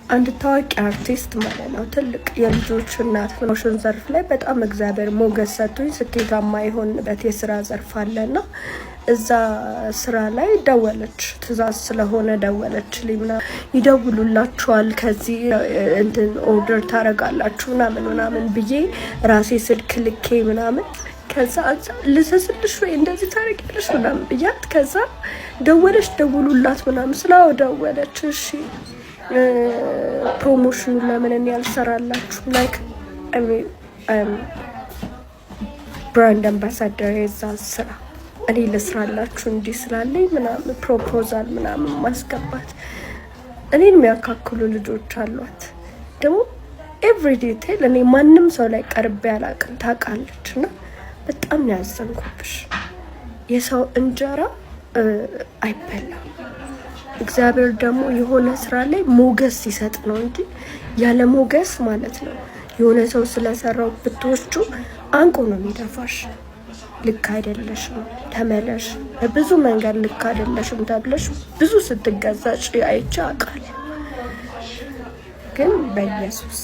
አንድ ታዋቂ አርቲስት ማለት ነው ትልቅ የልጆች እናት ፕሮሞሽን ዘርፍ ላይ በጣም እግዚአብሔር ሞገስ ሰጥቶኝ ስኬታማ የሆንበት የስራ ዘርፍ አለና እዛ ስራ ላይ ደወለች። ትዛዝ ስለሆነ ደወለችልኝ። ይደውሉላችኋል ከዚህ እንትን ኦርደር ታረጋላችሁ ምናምን ብዬ ራሴ ስልክ ልኬ ምናምን ከዛ ልሰስልሽ ወይ እንደዚህ ታረቂልሽ ምናምን ብያት ከዛ ደወለች። ደውሉላት ምናምን ስላው ደወለች። እሺ ፕሮሞሽኑ ለምን እኔ ያልሰራላችሁ ላይክ ብራንድ አምባሳደር የዛ ስራ እኔ ልስራላችሁ እንዲህ ስላለኝ ምናምን ፕሮፖዛል ምናምን ማስገባት እኔን የሚያካክሉ ልጆች አሏት። ደግሞ ኤቭሪ ዲቴል እኔ ማንም ሰው ላይ ቀርቤ ያላቅም ታውቃለች። እና በጣም ያዘንኩብሽ የሰው እንጀራ አይበላም። እግዚአብሔር ደግሞ የሆነ ስራ ላይ ሞገስ ሲሰጥ ነው እንጂ ያለ ሞገስ ማለት ነው የሆነ ሰው ስለሰራው ብትወስጩ አንቆ ነው የሚደፋሽ። ልክ አይደለሽም ተመለሽ፣ በብዙ መንገድ ልክ አይደለሽም ተብለሽ ብዙ ስትገዛጭ አይቼ አውቃለሁ። ግን በኢየሱስ